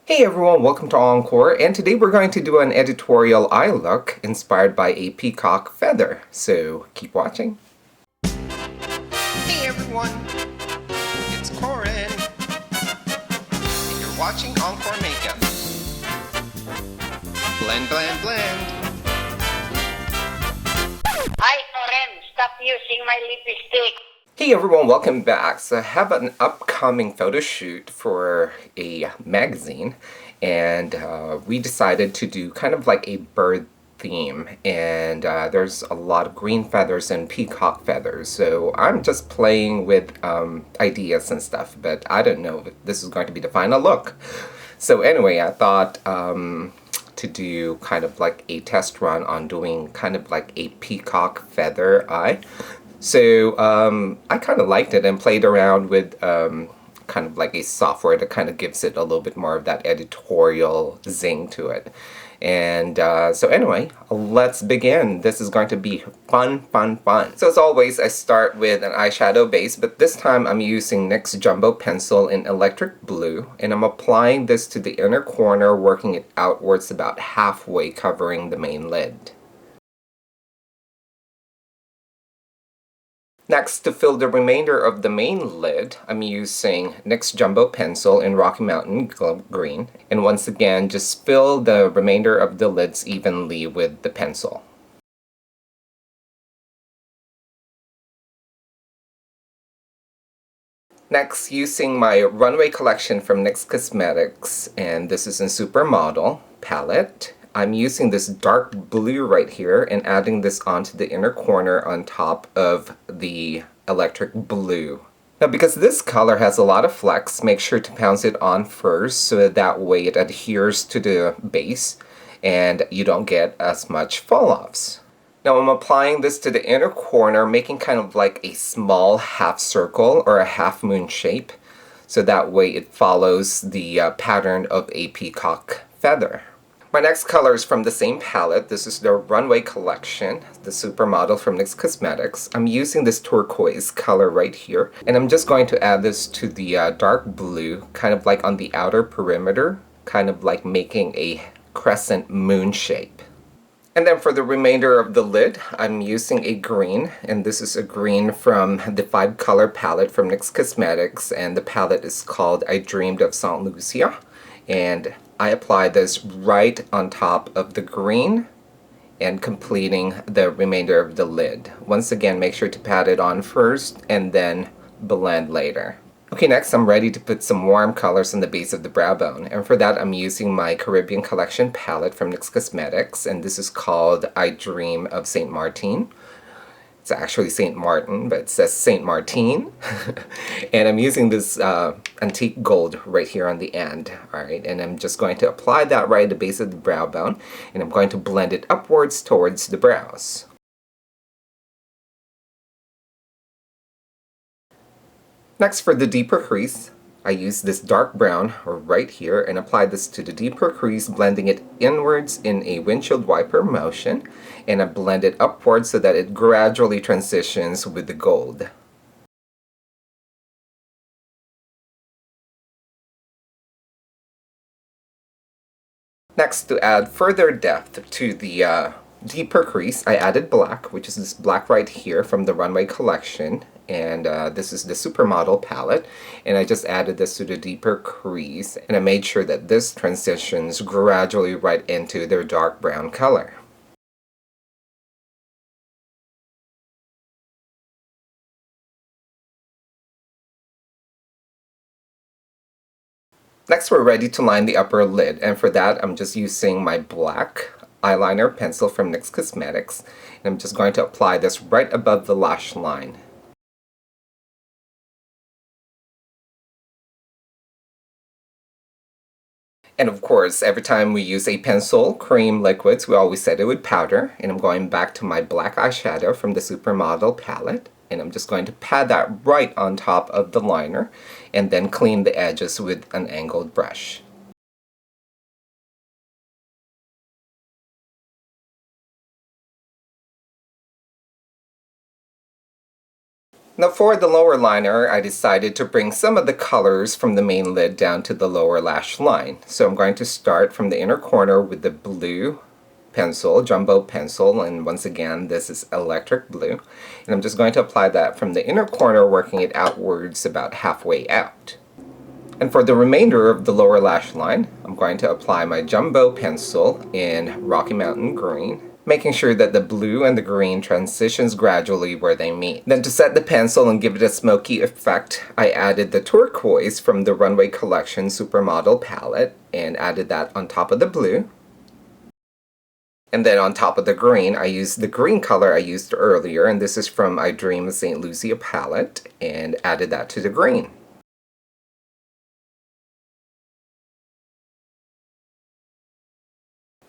Hey everyone, welcome to Encore, and today we're going to do an editorial eye look inspired by a peacock feather, so keep watching. Hey everyone, it's Corin, and you're watching Encore Makeup. Blend, blend, blend. Hi, Corin. Stop using my lipstick. Hey everyone, welcome back. So I have an upcoming photo shoot for a magazine, and we decided to do kind of like a bird theme, and there's a lot of green feathers and peacock feathers, so I'm just playing with ideas and stuff, but I don't know if this is going to be the final look. So anyway, I thought to do kind of like a test run on doing kind of like a peacock feather eye. So I kind of liked it and played around with kind of like a software that kind of gives it a little bit more of that editorial zing to it. And so anyway, let's begin. This is going to be fun, fun, fun. So as always, I start with an eyeshadow base, but this time I'm using NYX Jumbo Pencil in Electric Blue, and I'm applying this to the inner corner, working it outwards about halfway, covering the main lid. Next, to fill the remainder of the main lid, I'm using NYX Jumbo Pencil in Rocky Mountain Green. And once again, just fill the remainder of the lids evenly with the pencil. Next, using my Runway collection from NYX Cosmetics, and this is in Supermodel palette, I'm using this dark blue right here and adding this onto the inner corner on top of the electric blue. Now, because this color has a lot of flex, make sure to pounce it on first so that way it adheres to the base and you don't get as much fall-offs. Now I'm applying this to the inner corner, making kind of like a small half circle or a half moon shape, so that way it follows the pattern of a peacock feather. My next color is from the same palette. This is the Runway collection, the Supermodel from NYX Cosmetics. I'm using this turquoise color right here, and I'm just going to add this to the dark blue, kind of like on the outer perimeter, kind of like making a crescent moon shape. And then for the remainder of the lid, I'm using a green, and this is a green from the 5-color palette from NYX Cosmetics, and the palette is called I Dreamed of St. Lucia. And I apply this right on top of the green and completing the remainder of the lid. Once again, make sure to pat it on first and then blend later. Okay, next I'm ready to put some warm colors on the base of the brow bone, and for that I'm using my Caribbean Collection palette from NYX Cosmetics, and this is called I Dream of St. Martin. It's actually St. Martin, but it says St. Martin. And I'm using this antique gold right here on the end, alright, and I'm just going to apply that right at the base of the brow bone, and I'm going to blend it upwards towards the brows. Next, for the deeper crease, I use this dark brown right here and apply this to the deeper crease, blending it inwards in a windshield wiper motion, and I blend it upwards so that it gradually transitions with the gold. Next, to add further depth to the deeper crease, I added black, which is this black right here from the Runway collection, and this is the Supermodel palette, and I just added this to the deeper crease, and I made sure that this transitions gradually right into their dark brown color. Next, we're ready to line the upper lid, and for that I'm just using my black eyeliner pencil from NYX Cosmetics, and I'm just going to apply this right above the lash line. And of course, every time we use a pencil, cream, liquids, we always said it would powder. And I'm going back to my black eyeshadow from the Supermodel palette. And I'm just going to pat that right on top of the liner and then clean the edges with an angled brush. Now for the lower liner, I decided to bring some of the colors from the main lid down to the lower lash line. So I'm going to start from the inner corner with the blue pencil, jumbo pencil, and once again this is electric blue. And I'm just going to apply that from the inner corner, working it outwards about halfway out. And for the remainder of the lower lash line, I'm going to apply my jumbo pencil in Rocky Mountain Green, making sure that the blue and the green transitions gradually where they meet. Then to set the pencil and give it a smoky effect, I added the turquoise from the Runway Collection Supermodel palette and added that on top of the blue. And then on top of the green, I used the green color I used earlier, and this is from I Dream of St. Lucia palette, and added that to the green.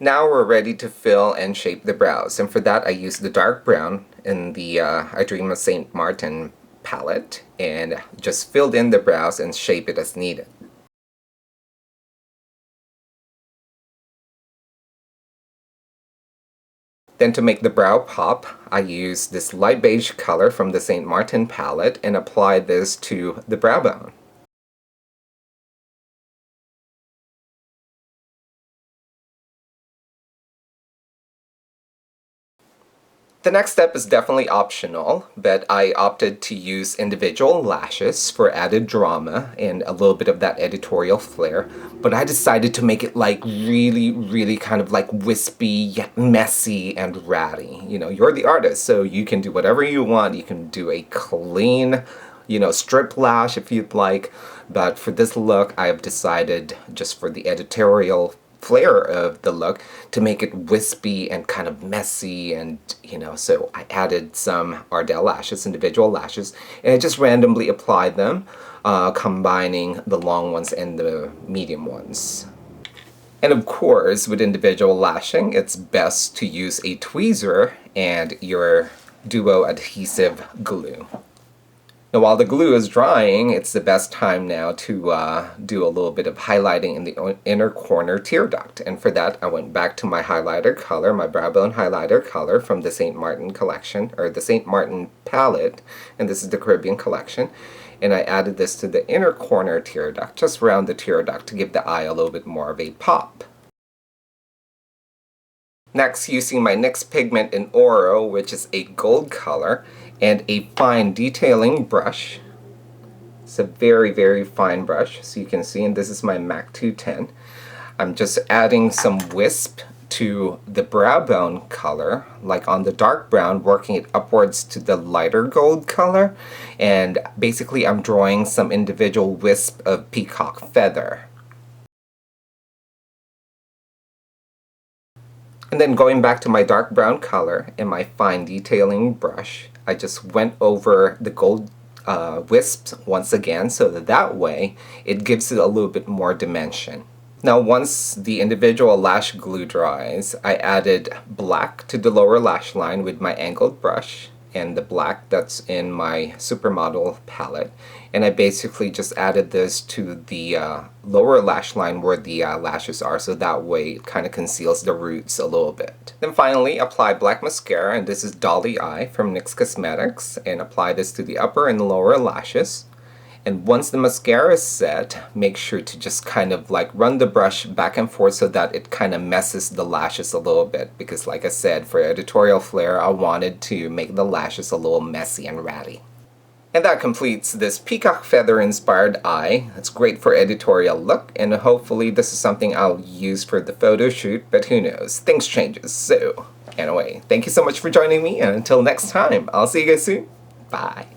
Now we're ready to fill and shape the brows, and for that I used the dark brown in the I Dream of St. Martin palette and just filled in the brows and shape it as needed. Then to make the brow pop, I used this light beige color from the St. Martin palette and applied this to the brow bone. The next step is definitely optional, but I opted to use individual lashes for added drama and a little bit of that editorial flair, but I decided to make it like really kind of like wispy yet messy and ratty. You know, you're the artist, so you can do whatever you want. You can do a clean, you know, strip lash if you'd like, but for this look I have decided, just for the editorial flair of the look, to make it wispy and kind of messy, and you know, so I added some Ardell lashes, individual lashes, and I just randomly applied them, combining the long ones and the medium ones. And of course, with individual lashing, it's best to use a tweezer and your duo adhesive glue. Now while the glue is drying, it's the best time now to do a little bit of highlighting in the inner corner tear duct. And for that, I went back to my highlighter color, my brow bone highlighter color from the St. Martin collection, or the St. Martin palette, and this is the Caribbean collection. And I added this to the inner corner tear duct, just around the tear duct, to give the eye a little bit more of a pop. Next, using my NYX pigment in Oro, which is a gold color, and a fine detailing brush. It's a very fine brush, so you can see, and this is my MAC 210. I'm just adding some wisp to the brow bone color, like on the dark brown, working it upwards to the lighter gold color, and basically I'm drawing some individual wisp of peacock feather. And then going back to my dark brown color and my fine detailing brush, I just went over the gold wisps once again, so that way it gives it a little bit more dimension. Now once the individual lash glue dries, I added black to the lower lash line with my angled brush, and the black that's in my Supermodel palette, and I basically just added this to the lower lash line where the lashes are, so that way it kind of conceals the roots a little bit. Then finally apply black mascara, and this is Dolly Eye from NYX Cosmetics, and apply this to the upper and lower lashes. And once the mascara is set, make sure to just kind of like run the brush back and forth so that it kind of messes the lashes a little bit, because like I said, for editorial flair, I wanted to make the lashes a little messy and ratty. And that completes this peacock feather inspired eye. It's great for editorial look, and hopefully this is something I'll use for the photo shoot, but who knows, things changes. So anyway, thank you so much for joining me, and until next time, I'll see you guys soon. Bye.